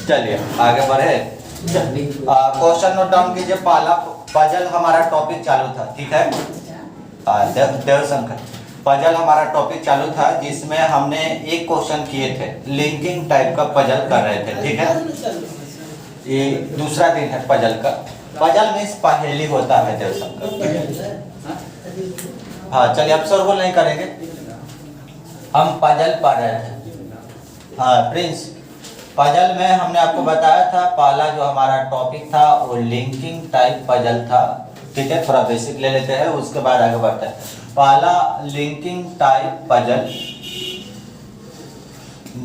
चलिए आगे बढ़े। क्वेश्चन नोट डाउन कीजिए। पहला पजल हमारा टॉपिक चालू था, ठीक है। देव शंकर पजल हमारा टॉपिक चालू था जिसमें हमने एक क्वेश्चन किए थे, लिंकिंग टाइप का पजल कर रहे थे, ठीक है। ये दूसरा दिन है पजल का। पजल मीन्स पहेली होता है देव शंकर। हाँ चलिए अब शोरगुल नहीं करेंगे, हम पजल पढ़ रहे थे। हाँ प्रिंस, पजल में हमने आपको बताया था पहला जो हमारा टॉपिक था वो लिंकिंग टाइप पजल था, ठीक है। थोड़ा बेसिक ले लेते हैं उसके बाद आगे बढ़ते हैं। पहला लिंकिंग टाइप पजल,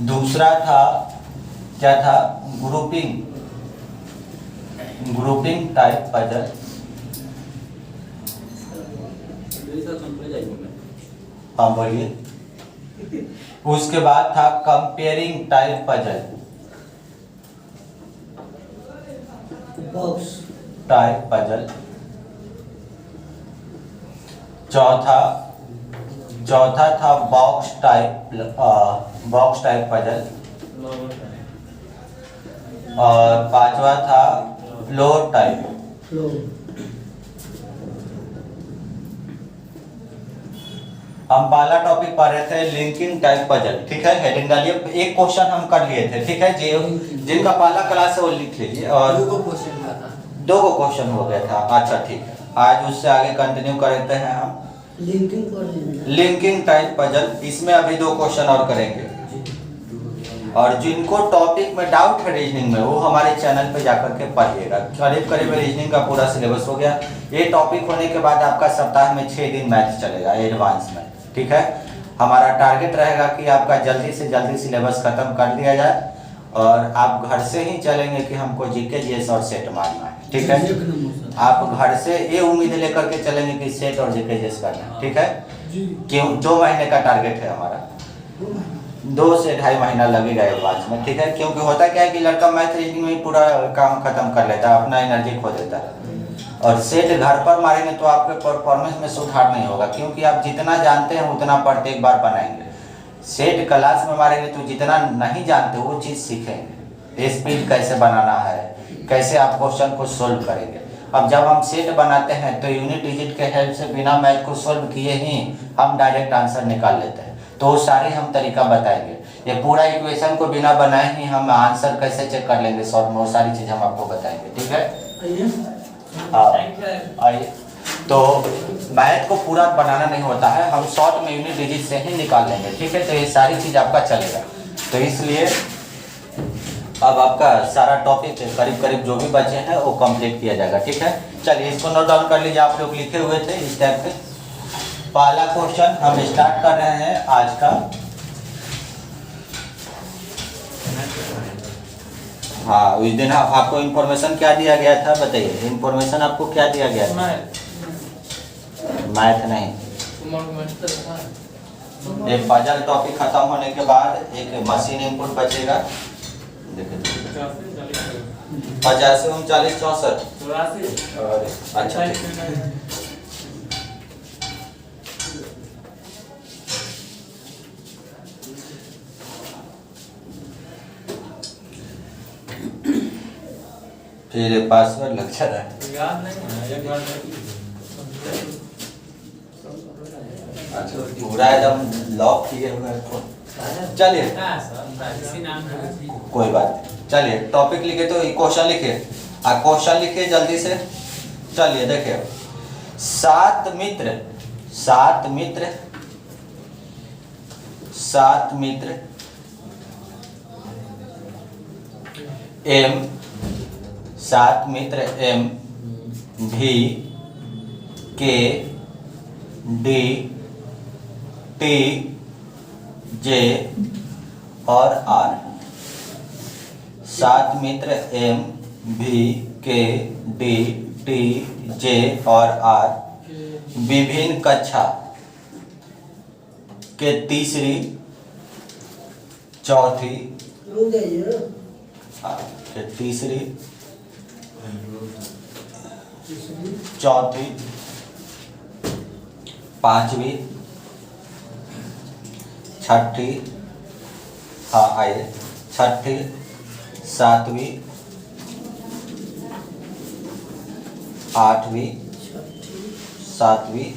दूसरा था क्या था, ग्रुपिंग टाइप पजल, हाँ बोलिए। उसके बाद था कंपेयरिंग टाइप पजल, चौथा था बॉक्स टाइप पजल, और पांचवा था फ्लोर टाइप। हम पहला टॉपिक पढ़ रहे थे लिंकिंग टाइप पजल, ठीक है। हेडिंग डालिए। एक क्वेश्चन हम कर लिए थे, ठीक है। जिनका पहला क्लास है वो लिख लीजिए। और दो को क्वेश्चन हो गया था, अच्छा ठीक है। आज उससे आगे कंटिन्यू करते हैं हम लिंकिंग टाइप पजल। इसमें अभी दो क्वेश्चन और करेंगे। और जिनको टॉपिक में डाउट है रीजनिंग में, वो हमारे चैनल पे जाकर के पढ़िएगा। करीब रीजनिंग का पूरा सिलेबस हो गया। ये टॉपिक होने के बाद आपका सप्ताह में 6 दिन मैथ चलेगा एडवांस में, ठीक है। हमारा टारगेट रहेगा कि आपका जल्दी से जल्दी सिलेबस खत्म कर दिया जाए और आप घर से ही चलेंगे कि हमको जीके जीएस और सेट मारना है, ठीक है। आप घर से ये उम्मीद लेकर के चलेंगे कि सेट और जीके जीएस करना है, ठीक है। क्यों 2 महीने का टारगेट है हमारा, 2 से 2.5 महीना लगेगा एडवांस में, ठीक है। क्योंकि होता क्या है कि लड़का मैथ रीजनिंग में पूरा काम खत्म कर लेता है, अपना एनर्जी खो देता है। और सेट घर पर मारेंगे तो आपके परफॉर्मेंस में सुधार नहीं होगा, क्योंकि आप जितना जानते हैं उतना प्रत्येक बार बनाएंगे। सेट क्लास में मारेंगे तो जितना नहीं जानते वो चीज़ सीखेंगे। स्पीड कैसे बनाना है, कैसे आप क्वेश्चन को सोल्व करेंगे। अब जब हम सेट बनाते हैं तो यूनिट डिजिट के हेल्प से बिना मैथ को सोल्व किए ही हम डायरेक्ट आंसर निकाल लेते हैं। तो वो सारे हम तरीका बताएंगे। ये पूरा इक्वेशन को बिना बनाए ही हम आंसर कैसे चेक कर लेंगे शॉर्ट में, वो सारी चीज़ हम आपको बताएंगे, ठीक है। आइए। तो मैथ को पूरा बनाना नहीं होता है, हम शॉर्ट में यूनिट डिजिट से ही निकाल लेंगे, ठीक है। तो ये सारी चीज़ आपका चलेगा। तो इसलिए अब आपका सारा टॉपिक करीब जो भी बचे हैं वो कंप्लीट किया जाएगा, ठीक है। चलिए इसको नोट डाउन कर लीजिए। आप लोग लिखे हुए थे इस टाइप के। पहला क्वेश्चन हम स्टार्ट कर रहे हैं आज का। हाँ उस दिन आपको इन्फॉर्मेशन क्या दिया गया था, बताइए। इन्फॉर्मेशन आपको क्या दिया गया था? मैथ नहीं। एक पजल टॉपिक खत्म होने के बाद एक मशीन इनपुट बचेगा। देखिए 85 39 64। अच्छा फिर पासवर्ड लग जा रहा है। अच्छा पूरा एकदम लॉक किए हुए हैं। चलिए कोई बात नहीं। चलिए टॉपिक लिखे तो क्वेश्चन लिखे, क्वेश्चन लिखे जल्दी से। चलिए देखिए, सात मित्र एम भी के डी टी जे और आर। 7 मित्र एम भी के डी टी जे और आर विभिन्न कक्षा के तीसरी चौथी चौथी पांचवी छठी, हाँ आइए, छठी 7वीं 8वीं 7वीं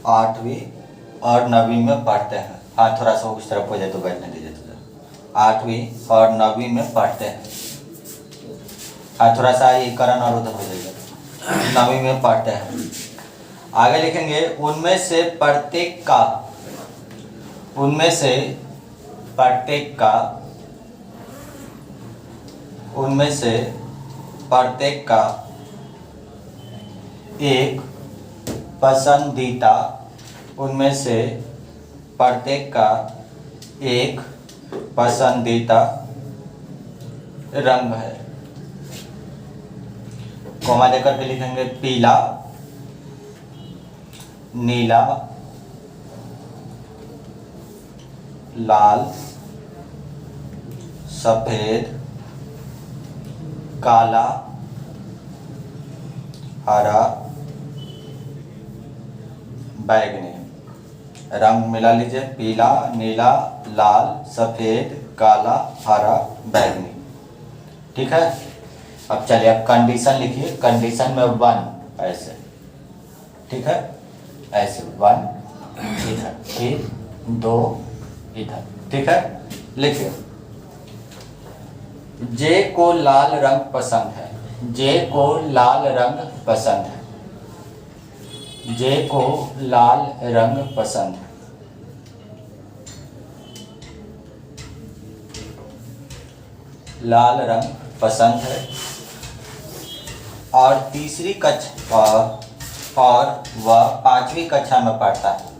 8वीं और 9वीं में पढ़ते हैं। हाँ, थोड़ा सा उस तरफ हो जाए तो बैठने दीजिए थोड़ा। 8वीं और 9वीं में पढ़ते हैं। हाँ, थोड़ा सा ये करण और उधर हो जाएगा। 9वीं में पढ़ते हैं। आगे लिखेंगे उनमें से प्रत्येक का एक पसंदीदा रंग है। कॉमा देकर के लिखेंगे पीला, नीला, लाल, सफेद, काला, हरा, बैगनी। रंग मिला लीजिए, पीला, नीला, लाल, सफेद, काला, हरा, बैगनी। ठीक है। अब चलिए अब कंडीशन लिखिए। कंडीशन में 1 ऐसे, ठीक है, ऐसे 1 इधर, फिर 2 इधर, ठीक है। लिखिए जे को लाल रंग पसंद है। जे को लाल रंग पसंद है। जे को लाल रंग पसंद है। लाल रंग पसंद है। और तीसरी कक्षा और वह 5वीं कक्षा में पढ़ता है।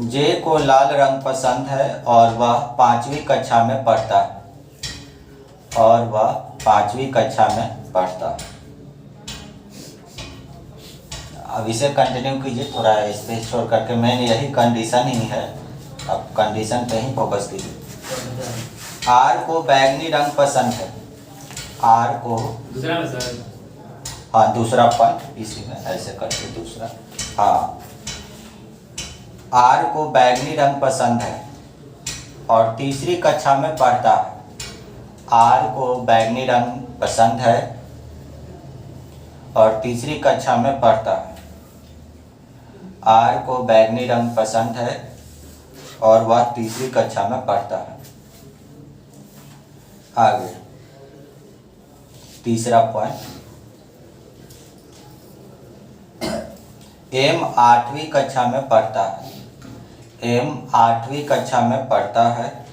जे को लाल रंग पसंद है और वह 5वीं कक्षा में पढ़ता है। और वह 5वीं कक्षा में पढ़ता है। अब इसे कंटिन्यू कीजिए, थोड़ा स्पेस छोड़ करके। मेन यही कंडीशन ही है, अब कंडीशन पे ही फोकस कीजिए। आर को बैगनी रंग पसंद है। आर को दूसरा में सर, हाँ दूसरा पॉइंट इसी में ऐसे करके दूसरा। हाँ, आर को बैगनी रंग पसंद है और तीसरी कक्षा में पढ़ता है। आर को बैगनी रंग पसंद है और तीसरी कक्षा में पढ़ता है। आर को बैगनी रंग पसंद है और वह तीसरी कक्षा में पढ़ता है। आगे तीसरा पॉइंट, एम 8वीं कक्षा में पढ़ता है। एम 8वीं कक्षा में पढ़ता है।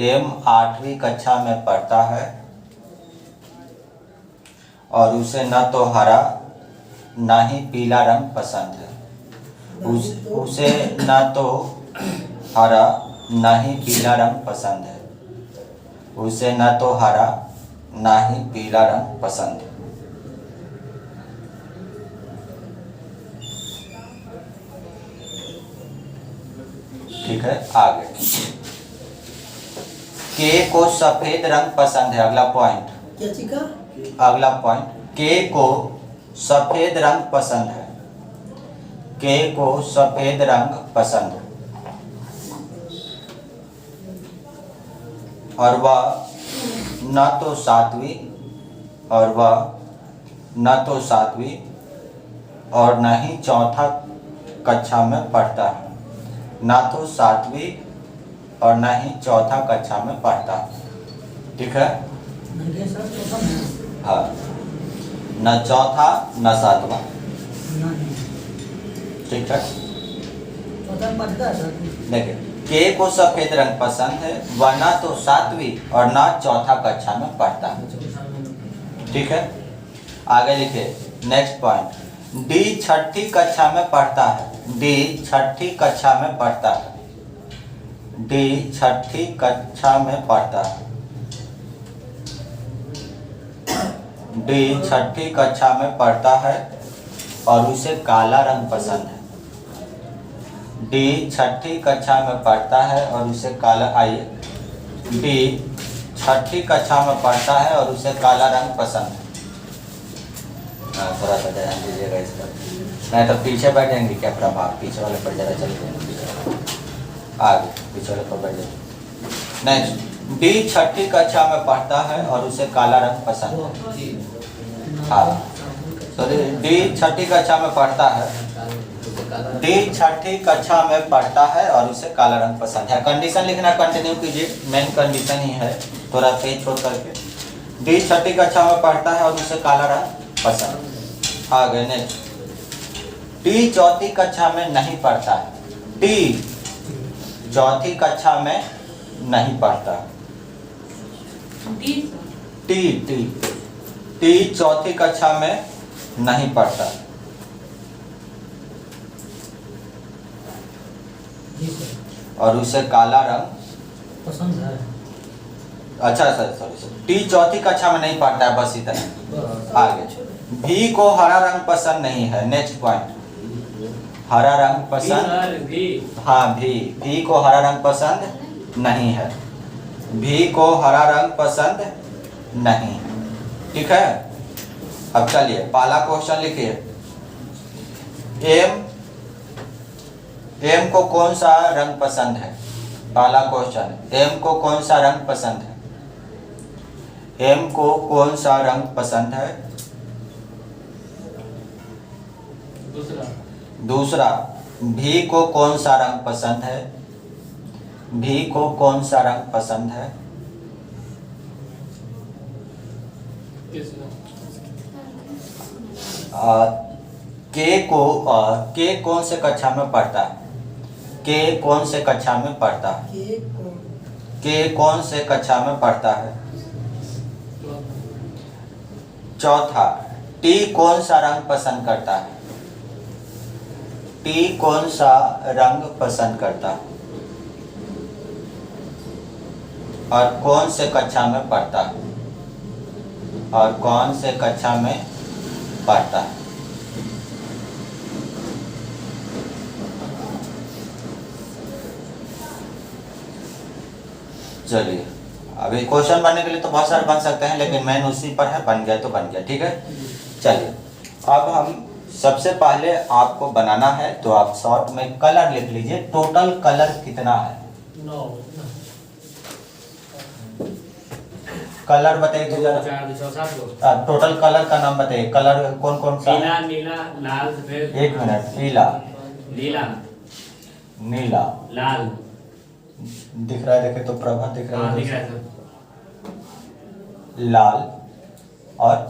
एम 8वीं कक्षा में पढ़ता है और उसे न तो हरा न ही पीला रंग पसंद है। उसे न तो हरा न ही पीला रंग पसंद है। उसे न तो हरा न ही पीला रंग पसंद है। ठीक है। आगे के को सफेद रंग पसंद है। अगला पॉइंट, क्या चीका? अगला पॉइंट, के को सफेद रंग पसंद है। के को सफेद रंग पसंद है और वह न तो 7वीं और न ही चौथा कक्षा में पढ़ता है। न तो 7वीं और न ही चौथा कक्षा में पढ़ता है। ठीक है। नहीं सर, चौथा में हाँ, न चौथा न 7वां। नहीं, ठीक है। चौथा में पढ़ता है सर। देखिए, के को सफेद रंग पसंद है, वह न तो 7वीं और न चौथा कक्षा में पढ़ता है। ठीक है। आगे लिखिए नेक्स्ट पॉइंट, डी 6ठी कक्षा में पढ़ता है। डी 6ठी कक्षा में पढ़ता है। डी 6ठी कक्षा में पढ़ता है। डी 6ठी कक्षा में पढ़ता है और उसे काला रंग पसंद है। डी 6ठी कक्षा में पढ़ता है और उसे काला, आइए, डी 6ठी कक्षा में पढ़ता है और उसे काला रंग पसंद है। थोड़ा सा ध्यान दीजिएगा इस पर। नहीं तो पीछे बैठेंगे क्या प्रभाव, पीछे वाले पर जरा चल जाएंगे, आगे पीछे वाले पर बैठ जाएंगे। नेक्स्ट, डी 6ठी कक्षा में पढ़ता है और उसे काला रंग पसंद है। हाँ, तो डी 6ठी कक्षा में पढ़ता है, डी 6ठी कक्षा में पढ़ता है और उसे काला रंग पसंद है। कंडीशन लिखना कंटिन्यू कीजिए, मेन कंडीशन ही है, थोड़ा पेज छोड़ करके। डी 6ठी कक्षा में पढ़ता है और उसे काला रंग पसंद। आगे नेक्स्ट, डी 4ठी कक्षा में नहीं पढ़ता है, डी 4ठी कक्षा में नहीं पढ़ता, टी 4ठी कक्षा में नहीं पढ़ता। जी सर। और उसे काला रंग पसंद है। अच्छा सर, सॉरी सर, टी 4ठी कक्षा में नहीं पढ़ता है, बस इतना। आगे, भी को हरा रंग पसंद नहीं है। नेक्स्ट पॉइंट, हरा रंग पसंद, हाँ भी को हरा रंग पसंद नहीं है, भी को हरा रंग पसंद नहीं। ठीक है, अब चलिए पहला क्वेश्चन लिखिए, एम को कौन सा रंग पसंद है। पहला क्वेश्चन, एम को कौन सा रंग पसंद है, एम को कौन सा रंग पसंद है। दूसरा, भी को कौन सा रंग पसंद है, भी को कौन सा रंग पसंद है। के कौन से कक्षा में पढ़ता है, के कौन से कक्षा में पढ़ता है, के कौन से कक्षा में पढ़ता है। चौथा, टी कौन सा रंग पसंद करता है, टी कौन सा रंग पसंद करता है और कौन से कक्षा में पढ़ता है, और कौन से कक्षा में पढ़ता है। चलिए, अभी क्वेश्चन बनने के लिए तो बहुत सारे बन सकते हैं, लेकिन मेन उसी पर है, बन गया तो बन गया। ठीक है, चलिए अब हम सबसे पहले आपको बनाना है, तो आप शॉर्ट में कलर लिख लीजिए। टोटल कलर कितना है, कलर बताइए तो जरा, टोटल कलर का नाम बताइए, कलर कौन कौन सा। नीला, लाल, सफेद। एक मिनट, पीला, नीला, लाल दिख रहा है, देखे तो प्रभा दिख रहा है, दिख रहा है सर। लाल और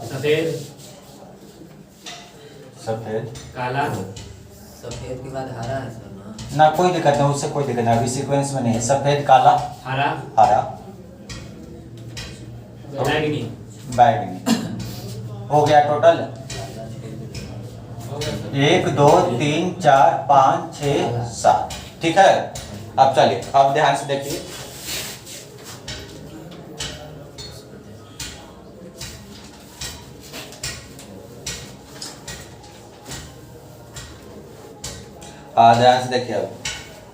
सफेद, काला, सफेद के बाद हरा है सर ना, कोई दिक्कत नहीं, उससे कोई दिक्कत नहीं, अभी सीक्वेंस में नहीं है। सफेद, काला, हरा, बैगनी, हो गया टोटल 1 2 3 4 5 6 7। ठीक है, अब चलिए, अब ध्यान से देखिए, ध्यान से देखिए।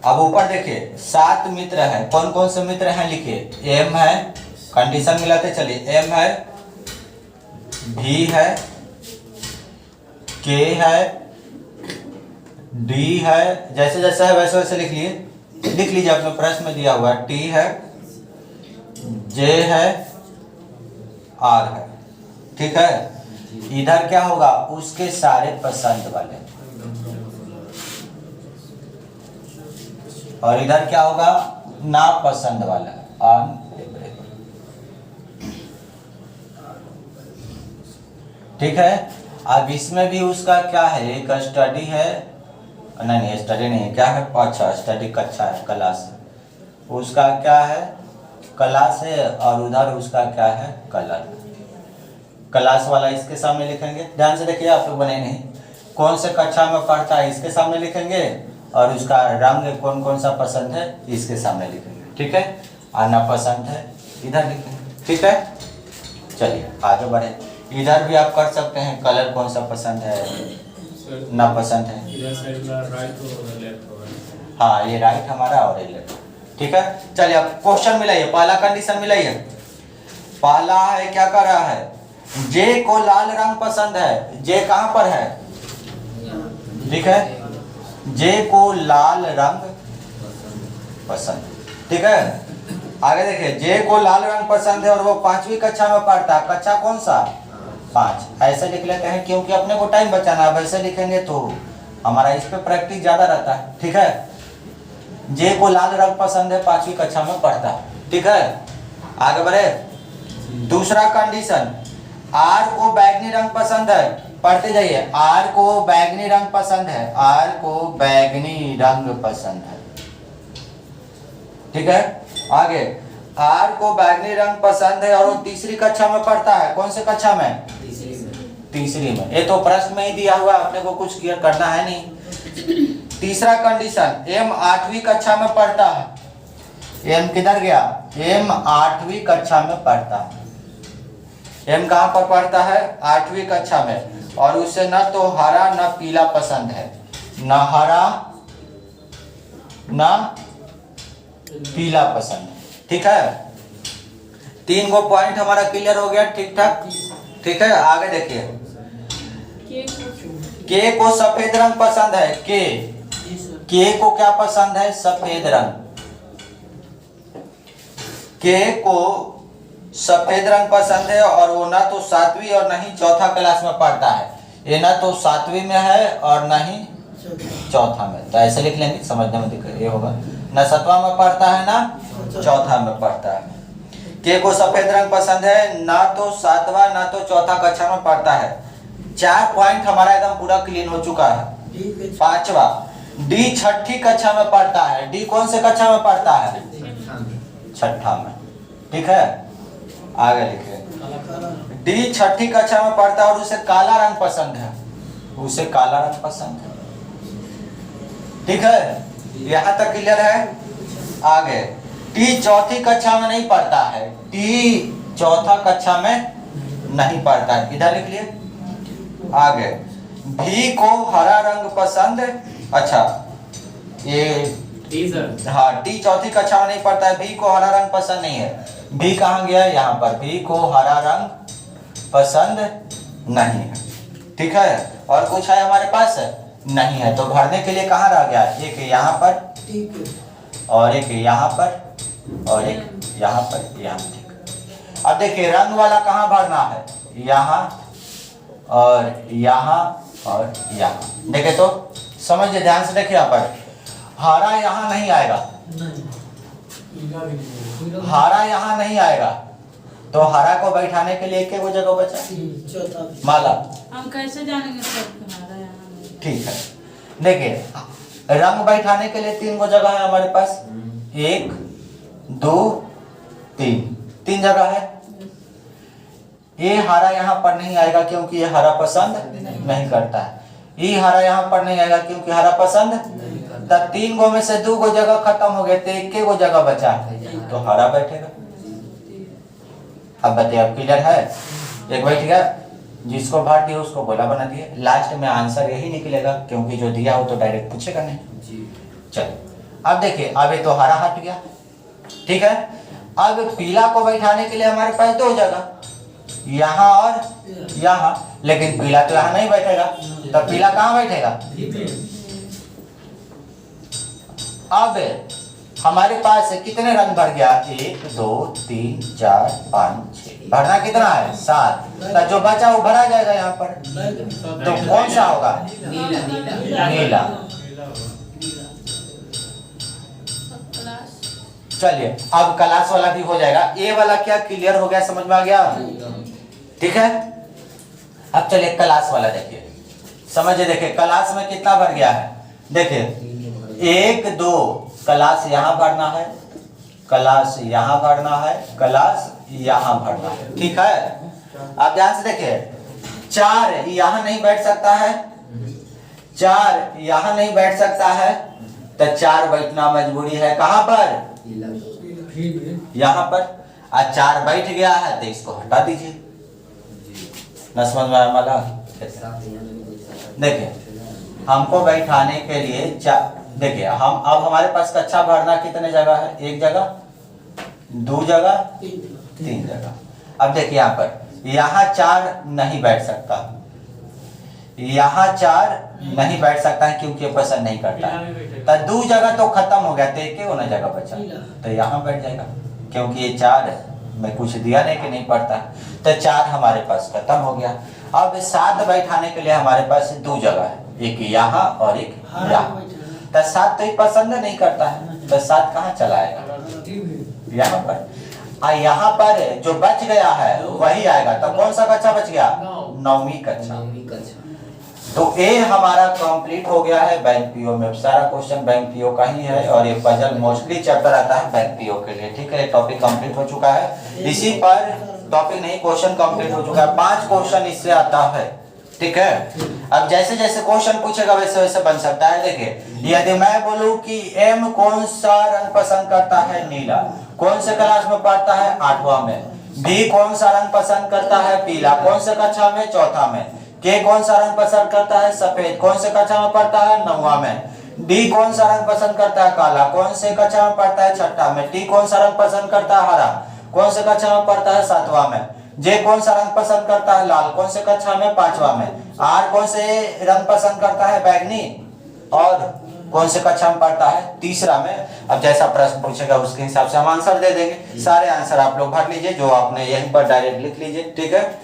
अब ऊपर देखिए 7 मित्र हैं, कौन कौन से मित्र हैं लिखिए। एम है, कंडीशन मिलाते चलिए, एम है, भी है, के है, डी है, जैसे जैसा है वैसे वैसे लिख लीजिए अपने प्रश्न में दिया हुआ है। टी है, जे है, आर है। ठीक है, इधर क्या होगा, उसके सारे पसंद वाले, और इधर क्या होगा, ना पसंद वाला, अनफेवरेबल। ठीक है, अब इसमें भी उसका क्या है, एक स्टडी है, नहीं स्टडी नहीं है, क्या है, अच्छा स्टडी कक्षा है, क्लास है, उसका क्या है, क्लास है, और उधर उसका क्या है, कलर। क्लास वाला इसके सामने लिखेंगे, ध्यान से देखिए, आप लोग बने नहीं, कौन से कक्षा में पढ़ता है इसके सामने लिखेंगे, और उसका रंग कौन कौन सा पसंद है इसके सामने लिखेंगे। ठीक है, आना पसंद है इधर लिखेंगे। ठीक है, चलिए आगे बढ़े। इधर भी आप कर सकते हैं, कलर कौन सा पसंद है, ना पसंद है। इधर साइड में राइट और लेफ्ट होगा। हाँ, ये राइट हमारा और ये लेफ्ट। ठीक है, चलिए अब क्वेश्चन मिलाइए, पहला कंडीशन मिलाइए। पहला है, क्या कर रहा है, जे को लाल रंग पसंद है। जे कहाँ पर है, ठीक है, जे को लाल रंग पसंद, ठीक है। आगे देखिए, जे को लाल रंग पसंद है और वो 5वीं कक्षा में पढ़ता है। कक्षा कौन सा? 5। ऐसे लिख लेते हैं क्योंकि अपने को टाइम बचाना है। वैसे लिखेंगे तो हमारा इस पे प्रैक्टिस ज्यादा रहता है, ठीक है। जे को लाल रंग पसंद है, 5वीं कक्षा में पढ़ता है, ठीक है। आगे बढ़े। दूसरा कंडीशन, आर को बैगनी रंग पसंद है। पढ़ते जाइए, आर को बैगनी रंग पसंद है, आर को बैगनी रंग पसंद है, ठीक है। आगे, आर को बैगनी रंग पसंद है और वो 3री कक्षा में पढ़ता है। कौन से कक्षा में? 3री में। ये तो प्रश्न में ही दिया हुआ, अपने को कुछ क्लियर करना है नहीं। तीसरा कंडीशन, एम 8वीं कक्षा में पढ़ता है। एम किधर गया? एम 8वीं कक्षा में पढ़ता है। एम कहाँ पर पढ़ता है? 8वीं कक्षा में। और उसे न तो हरा न पीला पसंद है, न हरा न पीला पसंद है, ठीक है। 3 गो पॉइंट हमारा क्लियर हो गया, ठीक ठाक, ठीक है। आगे देखिए, के को सफेद रंग पसंद है। के को क्या पसंद है? सफेद रंग। के को सफेद रंग पसंद है और वो ना तो 7वीं और ना ही चौथा क्लास में पढ़ता है। ये ना तो 7वीं में है और ना ही चौथा में। तो ऐसे लिख लेंगे, समझने में दिक्कत ये होगा, ना 7वां में पढ़ता है ना चौथा में पढ़ता है। के को सफेद रंग पसंद है, ना तो 7वां ना तो चौथा कक्षा में पढ़ता है। 4 पॉइंट हमारा एकदम पूरा क्लीन हो चुका है। 5वां, डी 6ठी कक्षा में पढ़ता है। डी कौन से कक्षा में पढ़ता है? 6ठा में, ठीक है। आगे लिखे, डी 6ठी कक्षा में पढ़ता है और उसे काला रंग पसंद है। उसे काला रंग पसंद है, ठीक है। यहाँ तक क्लियर है। आगे, टी 4थी कक्षा में नहीं पढ़ता है। टी 4था कक्षा में नहीं पढ़ता है, इधर लिख लिए। आगे, भी को हरा रंग पसंद। अच्छा, ये हाँ, टी 4थी कक्षा में नहीं पढ़ता है, भी को हरा रंग पसंद नहीं है। भी कहाँ गया? यहाँ पर। भी को हरा रंग पसंद नहीं है, ठीक है। और कुछ है हमारे पास? नहीं है। तो भरने के लिए कहाँ रह गया? एक यहाँ पर और एक यहाँ पर और एक यहाँ पर, यहाँ, ठीक। अब देखिए, रंग वाला कहाँ भरना है? यहाँ और यहाँ और यहाँ। देखे तो समझिए, ध्यान से देखिए। यहाँ पर हरा यहाँ नहीं आएगा, हरा यहाँ नहीं आएगा, तो हरा को बैठाने के लिए एक वो जगह बचा, माला। हम कैसे जानेंगे सब हमारा यहाँ नहीं? ठीक है, देखिए, रंग बैठाने के लिए 3 गो जगह है हमारे पास। 1 2 3 जगह है। ये हरा यहाँ पर नहीं आएगा क्योंकि ये हरा पसंद नहीं करता है। ये हरा यहाँ पर नहीं आएगा क्योंकि हरा पसंद। तो 3 गो में से 2 गो जगह खत्म हो गए, तो 1 गो जगह बचा, तो हरा बैठेगा। अब बताइए, अब क्लियर है? एक बैठ गया, जिसको भर दिया उसको गोला बना दिए। लास्ट में आंसर यही निकलेगा क्योंकि जो दिया हो तो डायरेक्ट पूछेगा नहीं। चलिए, अब देखिए, अब ये तो हरा हट गया, ठीक है। अब पीला को बैठाने के लिए हमारे पास 2 जगह, यहाँ और यहाँ, लेकिन पीला तो यहाँ नहीं बैठेगा, तो पीला कहाँ बैठेगा? अब हमारे पास कितने रंग भर गया? 1 2 3 4 5 6, भरना कितना है? 7। तो जो बचा वो भरा जाएगा यहाँ पर, तो कौन सा होगा? नीला। चलिए, अब क्लास वाला भी हो जाएगा। ए वाला क्या क्लियर हो गया, समझ में आ गया? ठीक है। अब चलिए क्लास वाला देखिए, समझिए। देखिए क्लास में कितना भर गया है? देखिए 1 2 क्लास यहाँ भरना है, क्लास यहाँ भरना है, क्लास यहाँ भरना है, ठीक है। अब ध्यान से देखिए, 4 यहाँ नहीं बैठ सकता है, 4 यहाँ नहीं बैठ सकता है, तो 4 बैठना मजबूरी है। कहाँ पर? यहाँ पर। आज 4 बैठ गया है तो इसको हटा दीजिए। न समझ में आया वाला? देखिए, हमको बैठाने के लिए देखिए, हम अब हमारे पास कक्षा भरना कितने जगह है? 1 जगह, 2 जगह, 3 जगह। अब देखिए यहाँ पर, यहाँ 4 नहीं बैठ सकता, यहाँ 4 नहीं बैठ सकता है क्योंकि ये पसंद नहीं करता है। तो 2 जगह तो खत्म हो गया, तो एक ही होना जगह बचा, तो यहाँ बैठ जाएगा क्योंकि ये 4 में कुछ दिया नहीं कि नहीं पड़ता, तो 4 हमारे पास खत्म हो गया। अब 7 बैठाने के लिए हमारे पास 2 जगह है, एक यहाँ और एक यहाँ। तो 7 तो ही पसंद नहीं करता है, तो 7 कहाँ चला आएगा? यहाँ पर। यहाँ पर जो बच गया है वही आएगा, तो कौन सा कक्षा बच गया? 9वीं कक्षा। 9वीं कक्षा। तो ए हमारा कंप्लीट हो गया है बैंक पीओ में। सारा क्वेश्चन बैंक पीओ का ही है और ये पजल मोस्टली चैप्टर आता है बैंक पीओ के लिए। ठीक है, टॉपिक कंप्लीट हो चुका है। इसी पर टॉपिक नहीं, क्वेश्चन कंप्लीट हो चुका है। 5 क्वेश्चन इससे आता है। ठीक है, अब जैसे जैसे क्वेश्चन पूछेगा वैसे वैसे बन सकता है। देखिए, यदि मैं बोलूं कि एम कौन सा रंग पसंद करता है? नीला। कौन से क्लास में पढ़ता है? 8वां में। बी कौन सा रंग पसंद करता है? पीला। कौन से कक्षा में? 4था में। के कौन सा रंग पसंद करता है? सफेद। कौन से कक्षा में पढ़ता है? 9वां में। डी कौन सा रंग पसंद करता है? काला। कौन से कक्षा में पढ़ता है? 6ठा में। टी कौन सा रंग पसंद करता है? हरा। कौन से कक्षा में पढ़ता है? 7वां में। जे कौन सा रंग पसंद करता है? लाल। कौन से कक्षा में? 5वां में। आर कौन से रंग पसंद करता है? बैगनी। और कौन से कक्षा में पढ़ता है? 3रा में। अब जैसा प्रश्न पूछेगा उसके हिसाब से हम आंसर दे देंगे। सारे आंसर आप लोग भर लीजिए, जो आपने यहीं पर डायरेक्ट लिख लीजिए। ठीक है,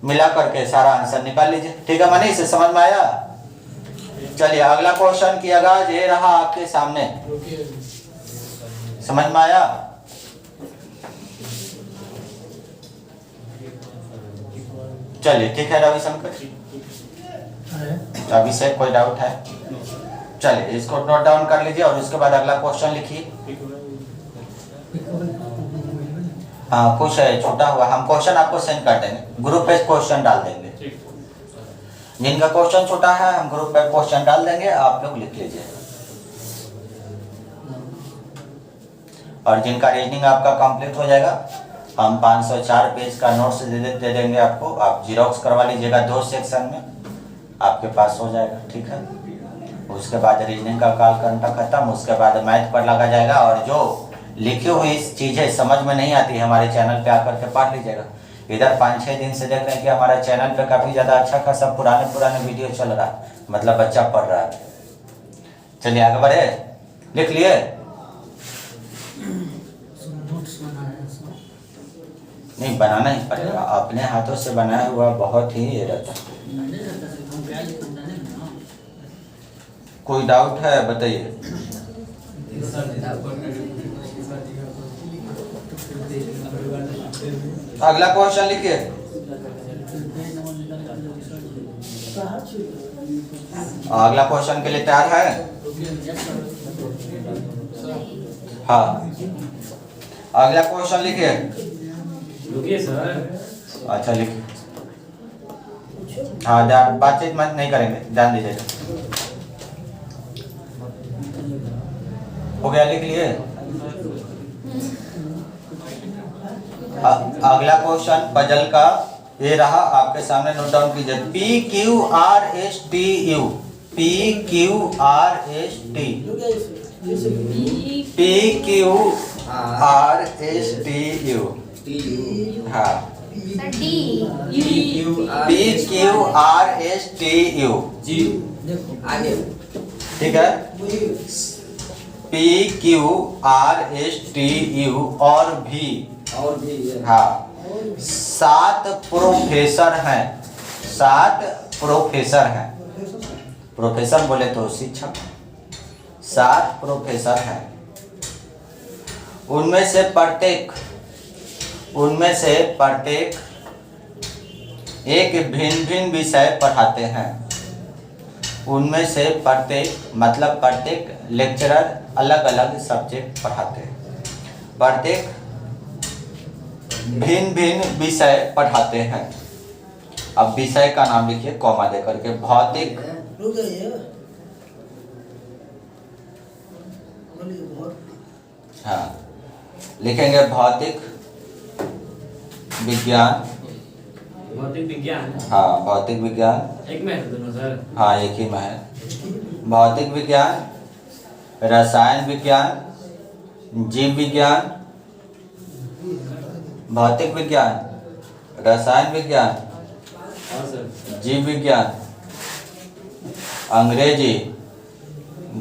मिला करके सारा आंसर निकाल लीजिए। ठीक है मनीष, समझ में आया? चलिए अगला क्वेश्चन किया गया, ये रहा आपके सामने। समझ में आया? चलिए ठीक है रविशंकर, अभिषेक कोई डाउट है? चलिए इसको नोट डाउन कर लीजिए और उसके बाद अगला क्वेश्चन लिखिए। हाँ कुछ है छोटा हुआ, हम क्वेश्चन आपको सेंड कर देंगे, ग्रुप पे क्वेश्चन डाल देंगे। जिनका क्वेश्चन छोटा है हम ग्रुप पे क्वेश्चन डाल देंगे, आप लोग लिख लीजिए। और जिनका रीजनिंग आपका कंप्लीट हो जाएगा, हम 504 पेज का नोट्स दे देंगे आपको, आप जीरोक्स करवा लीजिएगा 2 सेक्शन में, आपके पास हो जाएगा। ठीक है, उसके बाद रीजनिंग का काल घंटा खत्म, उसके बाद मैथ पर लगा जाएगा। और जो लिखी हुई चीज़ें समझ में नहीं आती हमारे चैनल पे आकर के पढ़ लीजिएगा। इधर 5-6 दिन से देख रहे हैं कि हमारे चैनल पे काफ़ी ज़्यादा अच्छा खासा पुराने वीडियो चल रहा है, मतलब बच्चा पढ़ रहा है। चलिए आगे बढ़े, लिख लिए? नहीं बनाना ही पड़ेगा, अपने हाथों से बनाया हुआ बहुत ही ये रहता है। कोई डाउट है बताइए? अगला क्वेश्चन लिखिए। अगला क्वेश्चन के लिए तैयार है? हाँ अगला क्वेश्चन लिखिए। रुकिए सर। अच्छा लिखिए। हाँ बातचीत मत नहीं करेंगे, ध्यान दीजिएगा। हो गया, लिख लिए? अगला क्वेश्चन पजल का ये रहा आपके सामने, नोट डाउन कीजिए। PQRSTU, PQRST, PQRSTU, हाँ PQRSTU, आगे ठीक है। PQRSTU और भी हाँ 7 प्रोफेसर हैं, 7 प्रोफेसर हैं। प्रोफेसर बोले तो शिक्षक, 7 प्रोफेसर हैं। उनमें से प्रत्येक एक भिन्न भिन्न विषय पढ़ाते हैं। उनमें से प्रत्येक मतलब प्रत्येक लेक्चरर अलग अलग सब्जेक्ट पढ़ाते हैं। प्रत्येक भिन्न भिन्न विषय पढ़ाते हैं। अब विषय का नाम लिखिए कॉमा दे करके। भौतिक, हाँ लिखेंगे भौतिक विज्ञान। भौतिक विज्ञान, हाँ भौतिक विज्ञान एक में है दोनों सर? हाँ एक ही में है। भौतिक विज्ञान, रसायन विज्ञान, जीव विज्ञान, भौतिक विज्ञान, रसायन विज्ञान, और सर जीव विज्ञान अंग्रेजी,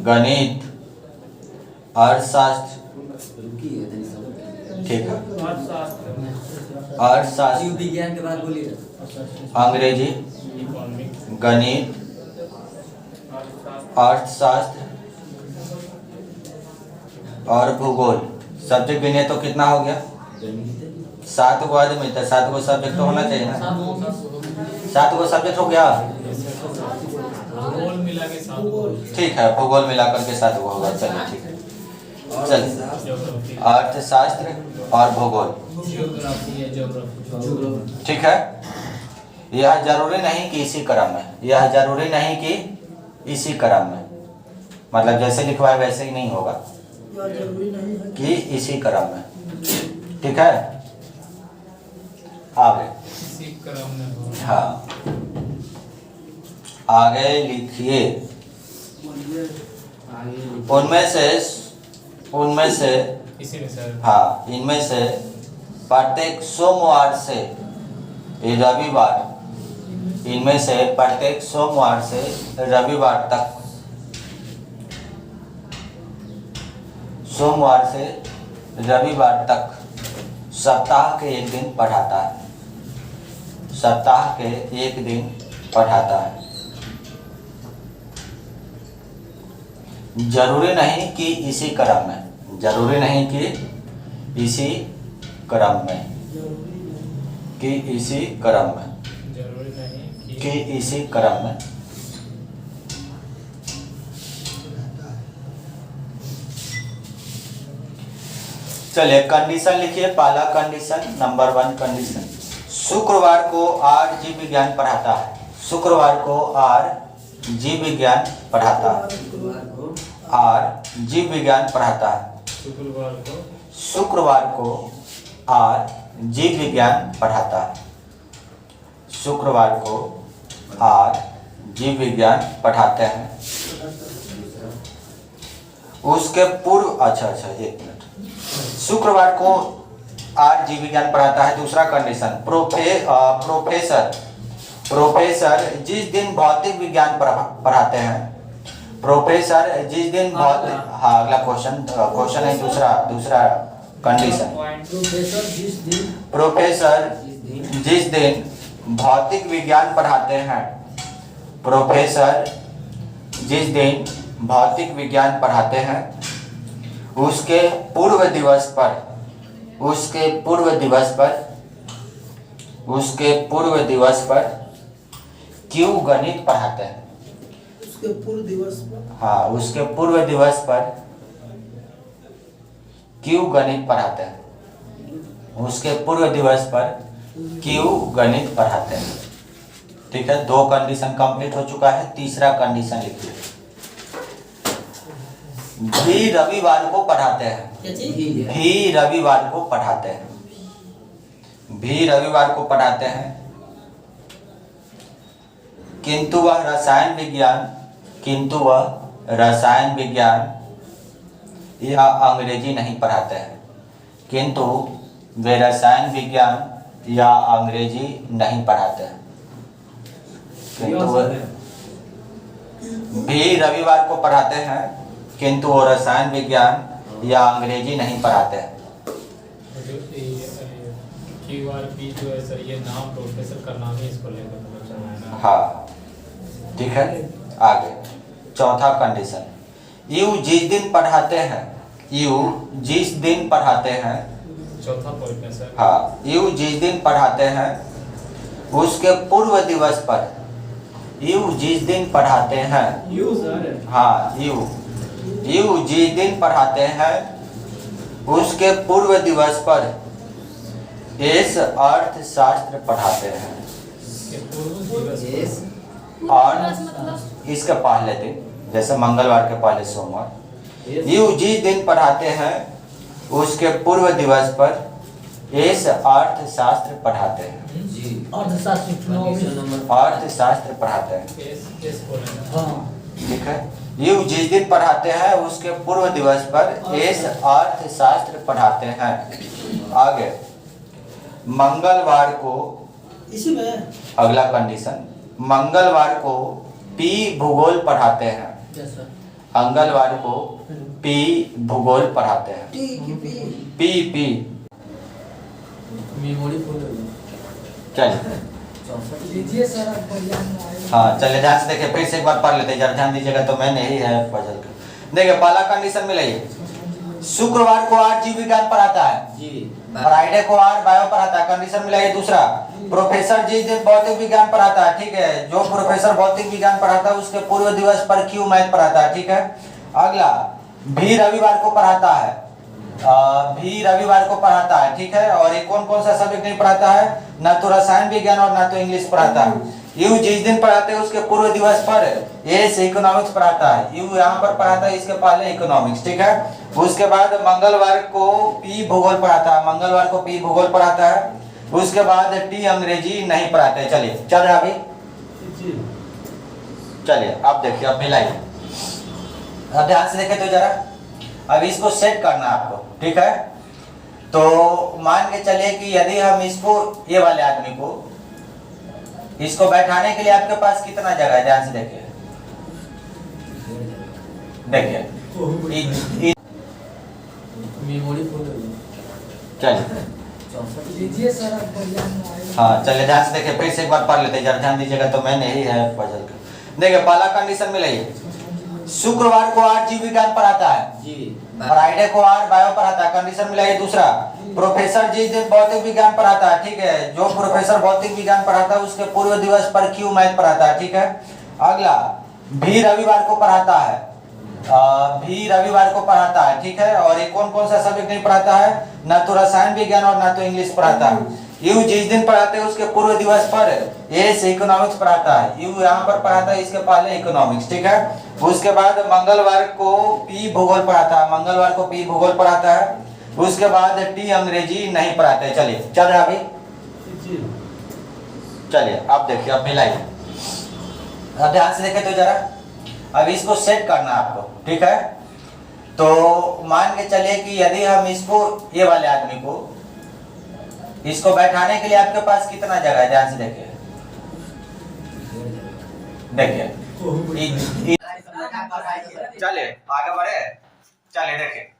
गणित, अर्थशास्त्र, ठीक है, अर्थशास्त्र, जीव विज्ञान के बाद बोलिए। अंग्रेजी, गणित, अर्थशास्त्र और भूगोल। सब्जेक्ट गिने तो कितना हो गया? 7 गो आदमी मिलता है, 7 गो सब्जेक्ट तो होना चाहिए ना। 7 गो सब्जेक्ट हो गया, भूगोल मिला के 7 गो। ठीक है, भूगोल मिलाकर के 7 गो होगा। चलिए ठीक है, चलिए ज्योग्राफी, अर्थशास्त्र और भूगोल, जियोग्राफी है, ज्योग्राफी। ठीक है। यह जरूरी नहीं कि इसी क्रम में, यह जरूरी नहीं कि इसी क्रम में, मतलब जैसे लिखवाए वैसे ही नहीं होगा कि इसी क्रम में, ठीक है। आगे, इसी क्रम में हो। हाँ, आगे लिखिए। उनमें से इसी में सर। हाँ, इनमें से प्रत्येक सोमवार से रविवार, इनमें से प्रत्येक सोमवार से रविवार तक, सोमवार से रविवार तक सप्ताह के एक दिन पढ़ाता है, सप्ताह के एक दिन पढ़ाता है। जरूरी नहीं कि इसी क्रम में, जरूरी नहीं कि इसी क्रम में, कि इसी क्रम में, जरूरी नहीं कि इसी क्रम में। चलिए कंडीशन लिखिए। पहला कंडीशन, नंबर 1 कंडीशन, शुक्रवार को आर जीव विज्ञान पढ़ाता है, शुक्रवार को आर जीव विज्ञान पढ़ाता है, आर जीव विज्ञान पढ़ाता है, शुक्रवार को आर जीव विज्ञान पढ़ाता है, शुक्रवार को आर जीव विज्ञान पढ़ाते हैं। उसके पूर्व, अच्छा 1 मिनट, शुक्रवार को आर जीव विज्ञान पढ़ाता है। दूसरा कंडीशन, प्रोफेसर जिस दिन भौतिक विज्ञान पढ़ाते हैं, प्रोफेसर जिस दिन भौतिक, हाँ अगला क्वेश्चन है दूसरा कंडीशन, प्रोफेसर जिस दिन भौतिक विज्ञान पढ़ाते हैं, प्रोफेसर जिस दिन भौतिक विज्ञान पढ़ाते हैं, उसके पूर्व दिवस पर क्यों गणित पढ़ाते हैं? उसके पूर्व दिवस पर, हाँ, उसके पूर्व दिवस पर क्यों गणित पढ़ाते हैं, उसके पूर्व दिवस पर क्यों गणित पढ़ाते हैं। ठीक है, 2 कंडीशन कंप्लीट हो चुका है। तीसरा कंडीशन लिखिए। भी रविवार को पढ़ाते हैं, भी रविवार को पढ़ाते हैं, भी रविवार को पढ़ाते हैं, किंतु वह रसायन विज्ञान या अंग्रेजी नहीं पढ़ाते हैं, किंतु वे रसायन विज्ञान या अंग्रेजी नहीं पढ़ाते हैं, किंतु वह भी रविवार को पढ़ाते हैं, किंतु वो रसायन विज्ञान या अंग्रेजी नहीं पढ़ाते हैं। QRP जो है सर, ये नाम प्रोफेसर का नाम ही इसको लेकर पता चला है ना। हाँ, ठीक है। आगे चौथा कंडीशन, यू जिस दिन पढ़ाते हैं, यू जिस दिन पढ़ाते हैं, चौथा पॉइंट है सर। हाँ, यू जिस दिन पढ़ाते हैं उसके पूर्व दिवस पर, यू जिस दिन पढ़ाते हैं, यू सर, हाँ यू जिस दिन पढ़ाते हैं उसके पूर्व दिवस पर इस अर्थशास्त्र पढ़ाते हैं, के पूर्व दिवस और इसके पहले दिन, जैसे मंगलवार के पहले सोमवार, यू जिस दिन पढ़ाते हैं उसके पूर्व दिवस पर इस अर्थशास्त्र पढ़ाते हैं, अर्थशास्त्र पढ़ाते हैं। एस बोलेगा। ठीक है, यू जिस दिन पढ़ाते हैं उसके पूर्व दिवस पर इस अर्थशास्त्र पढ़ाते हैं। आगे मंगलवार को, इसी में अगला कंडीशन, मंगलवार को पी भूगोल पढ़ाते हैं। Yes sir. मंगलवार को पी भूगोल पढ़ाते हैं। टी की P P P memory full हो गई। चलिए 64 लीजिए सर आप बढ़िया में आए। हाँ चलिए ध्यान से देखिए, फिर से एक बार पढ़ लेते हैं, जरा ध्यान दीजिएगा। तो मैंने ही है पजल का। देखिए पहला कंडीशन मिलाइए। शुक्रवार को आर जीव विज्ञान पढ़ाता है, जी फ्राइडे को आर बायो पढ़ाता है। कंडीशन मिलाइए दूसरा। प्रोफेसर जी भौतिक विज्ञान पढ़ाता है, ठीक है। जो प्रोफेसर भौतिक विज्ञान पढ़ाता है उसके पूर्व दिवस पर क्यू मैथ पढ़ाता है, ठीक है। अगला भी रविवार को पढ़ाता है, भी रविवार को पढ़ाता है, ठीक है। और ये कौन कौन सा सब्जेक्ट नहीं पढ़ाता है? ना तो रसायन विज्ञान और ना तो इंग्लिश पढ़ाता है। यू जिस दिन पढ़ाते हैं उसके पूर्व दिवस पर एस इकोनॉमिक्स पढ़ाता है। यू यहाँ पर पढ़ाता है, इसके पहले इकोनॉमिक्स, ठीक है। उसके बाद मंगलवार को पी भूगोल पढ़ाता है, मंगलवार को पी भूगोल पढ़ाता है। उसके बाद टी अंग्रेजी नहीं पढ़ाते। चलिए चल रहा अभी, चलिए अब देखिए, अब मिलाइए। अब ध्यान से देखे तो जरा, अब इसको सेट करना है आपको, ठीक है। तो मान के चलिए कि यदि हम इसको, ये वाले आदमी को, इसको बैठाने के लिए आपके पास कितना जगह है? ध्यान से देखिए, देखिए मेमोरी फुल हो गई। चलिए 64 लीजिए सर आप बढ़िया में आए। हाँ चलिए ध्यान से देखिए, फिर से एक बार पढ़ लेते हैं, जरा ध्यान दीजिएगा। तो मैंने ही है पजल का। देखिए पहला कंडीशन मिलाइए। शुक्रवार को आर जीव विज्ञान पढ़ाता है, जी फ्राइडे को आर बायो पढ़ाता है। कंडीशन मिलाइए दूसरा। प्रोफेसर जी भौतिक विज्ञान पढ़ाता है, ठीक है। जो प्रोफेसर भौतिक विज्ञान पढ़ाता है उसके पूर्व दिवस पर क्यू मैथ पढ़ाता है, ठीक है। अगला भी रविवार को पढ़ाता है, भी रविवार को पढ़ाता है, ठीक है। और ये कौन कौन सा सब्जेक्ट नहीं पढ़ाता है? ना तो रसायन विज्ञान और ना तो इंग्लिश पढ़ाता है। यू जिस दिन पढ़ाते हैं उसके पूर्व दिवस पर एस इकोनॉमिक्स पढ़ाता है। यू यहाँ पर पढ़ाता है, इसके पहले इकोनॉमिक्स, ठीक है। उसके बाद मंगलवार को पी भूगोल पढ़ाता है, मंगलवार को पी भूगोल पढ़ाता है। उसके बाद टी अंग्रेजी नहीं पढ़ाते। चलिए चल रहा अभी, चलिए अब देखिए, अब मिलाइए। अब ध्यान से देखे तो जरा, अब इसको सेट करना है आपको, ठीक है। तो मान के चलिए कि यदि हम इसको, ये वाले आदमी को, इसको बैठाने के लिए आपके पास कितना जगह है? ध्यान से देखिए, देखिए चलिए आगे बढ़े। चलिए देखिए,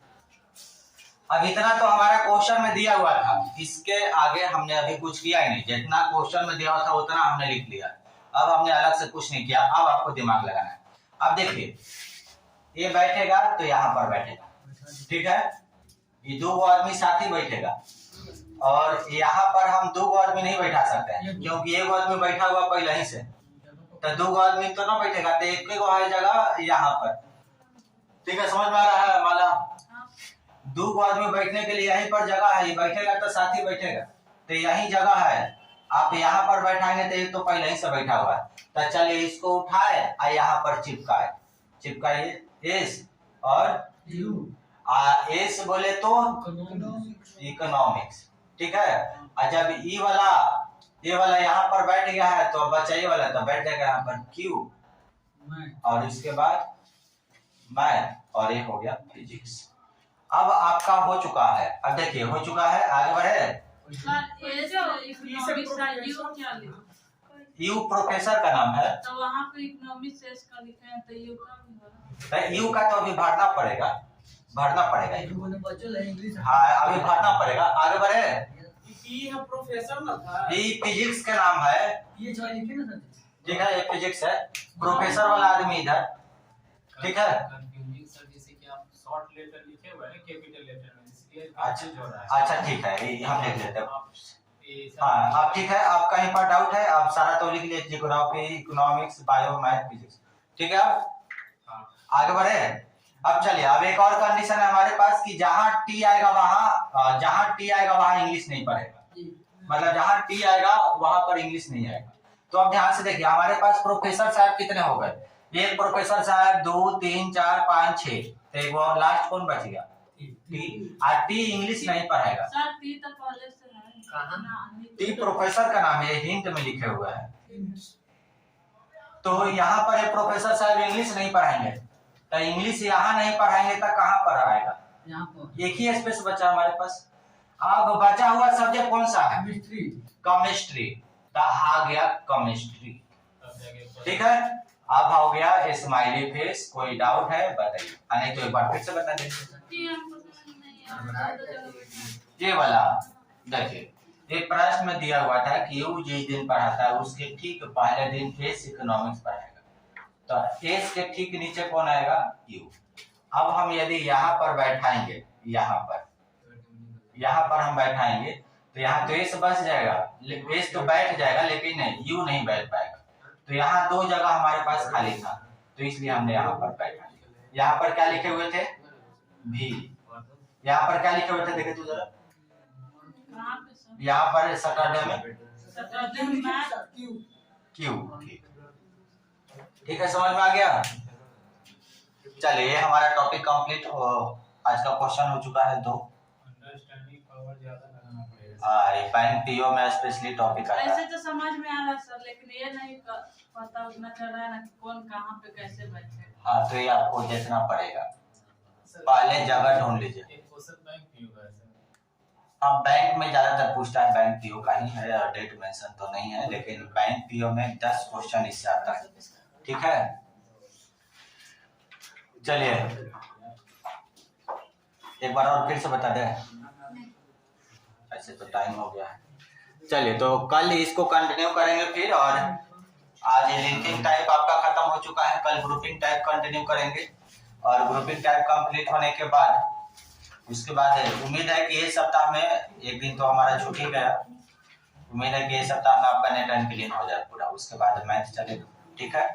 अब इतना तो हमारा क्वेश्चन में दिया हुआ था, इसके आगे हमने अभी कुछ किया ही नहीं। जितना क्वेश्चन में दिया हुआ था उतना हमने लिख लिया। अब हमने अलग से कुछ नहीं किया। अब आपको दिमाग लगाना है। अब देखिए, ये बैठेगा तो यहाँ पर बैठेगा, ठीक है। ये दो आदमी साथ ही बैठेगा, और यहाँ पर हम दो आदमी नहीं बैठा सकते हैं, क्योंकि एक आदमी बैठा हुआ पहले ही से, तो दो आदमी तो ना बैठेगा। तो एक ही है जगह यहाँ पर, ठीक है। समझ में आ रहा है? माला दो आदमी बैठने के लिए यहीं पर जगह है, बैठेगा तो साथ ही बैठेगा, तो यही जगह है। आप यहाँ पर बैठाएंगे तो ये तो पहले ही से बैठा हुआ है। तो चलिए इसको उठाए और यहाँ पर चिपकाए, चिपकाइए एस और एस बोले तो इकोनॉमिक्स, ठीक है। और जब ये वाला यहाँ पर बैठ गया है तो बचा ये वाला, तो बैठ जाएगा यहाँ पर क्यू, और इसके बाद मैथ, और ये हो गया फिजिक्स। अब आपका हो चुका है। अब देखिए हो चुका है, आगे बढ़े। यू प्रोफेसर का नाम है, तो वहाँ पे इकोनॉमिक्स का लिखे हैं, तो यू का भी होगा। यू का तो अभी भरना पड़ेगा हाँ, अभी भरना पड़ेगा। आगे बढ़े। प्रोफेसर ना था, ये फिजिक्स का नाम है, ये जो लिखे ना सर, ठीक है। ये फिजिक्स है, प्रोफेसर वाला आदमी इधर, ठीक है। कंफ्यूजिंग सर, जैसे कि आप शॉर्ट लेटर लिखे हुए हैं कैपिटल लेटर में, इसलिए अच्छा ठीक है, ये हम लिख लेते हैं। हाँ अब ठीक है। आप कहीं पर डाउट है? आप सारा तो लिख लिए, geography, economics, bio, math, physics, ठीक है। आगे बढ़े। अब चलिए, अब एक और कंडीशन है हमारे पास कि जहां टी आएगा वहां इंग्लिश नहीं पढ़ेगा। मतलब जहां टी आएगा वहां पर इंग्लिश नहीं आएगा। तो अब ध्यान से देखिए, हमारे पास प्रोफेसर साहब कितने हो गए? एक प्रोफेसर साहब, 2 3 4 5 6, तो वो लास्ट कौन बच गया? टी। और टी इंग्लिश नहीं पढ़ेगा। सर टी तो पहले से है। कहाँ? टी प्रोफेसर का नाम है, हिंट में लिखे हुए है। तो यहाँ पर एक प्रोफेसर साहब इंग्लिश नहीं पढ़ाएंगे, तो इंग्लिश यहाँ नहीं पढ़ाएंगे तो कहाँ पर आएगा? यहाँ पर एक ही स्पेस बचा हमारे पास। अब बचा हुआ सब्जेक्ट कौन सा है? केमिस्ट्री। तो आ गया केमिस्ट्री, ठीक है। अब हो गया स्माइली फेस, कोई डाउट है बताइए, नहीं तो एक बार फिर से बता देंगे। ये हमको समझ नहीं आ रहा है, तो जगह ये वाला देखिए, ये प्रश्न में दिया हुआ था कि यू जिस दिन पढ़ाता है उसके ठीक पहले दिन फेस इकोनॉमिक्स पढ़ाएगा, तो फेस के ठीक नीचे कौन आएगा? यू। अब हम यदि यहाँ पर बैठाएंगे, यहाँ पर हम बैठाएंगे तो यहाँ तो एस बच जाएगा, एस तो बैठ जाएगा लेकिन यू नहीं बैठ पाएगा। तो यहाँ दो जगह हमारे पास खाली था, तो इसलिए हमने यहाँ पर बैठा लिया। यहाँ पर क्या लिखे हुए थे? भी। यहाँ पर क्या लिखे हुए थे देखे तू जरा, कहाँ पे सर? यहाँ पर सैटरडे में सैटरडे में क्यू। ठीक है, समझ में आ गया? चलिए, ये हमारा टॉपिक कंप्लीट हो, आज का क्वेश्चन हो चुका है 2। अंडरस्टैंडिंग पावर ज्यादा लगाना पड़ेगा। हाँ, बैंक पीओ में स्पेशली टॉपिक आता ऐसे है। तो समझ में आ रहा है सर, लेकिन ये नहीं पता उतना चल रहा है ना कि कौन कहाँ पे कैसे बैठे। हाँ, तो ये आपको देखना पड़ेगा, पहले जगह ढूंढ लीजिए। एक क्वेश्चन बैंक पीओ का है सर। अब बैंक में ज्यादातर पूछता है, बैंक पीओ का ही है और डेट मेंशन तो नहीं है, लेकिन बैंक पीओ में 10 क्वेश्चन इससे आता है। ठीक है, चलिए एक बार और फिर से बता दे, ऐसे तो टाइम हो गया है। चलिए, तो कल इसको कंटिन्यू करेंगे फिर, और आज लिंकिंग टाइप आपका खत्म हो चुका है, कल ग्रुपिंग टाइप कंटिन्यू करेंगे, और ग्रुपिंग टाइप कंप्लीट होने के बाद उसके बाद उम्मीद है कि ये सप्ताह में एक दिन तो हमारा छुट्टी गया, उम्मीद है कि ये सप्ताह में आपका नेट एंड क्लीन हो जाए पूरा, उसके बाद मैथ चलेगा। ठीक है।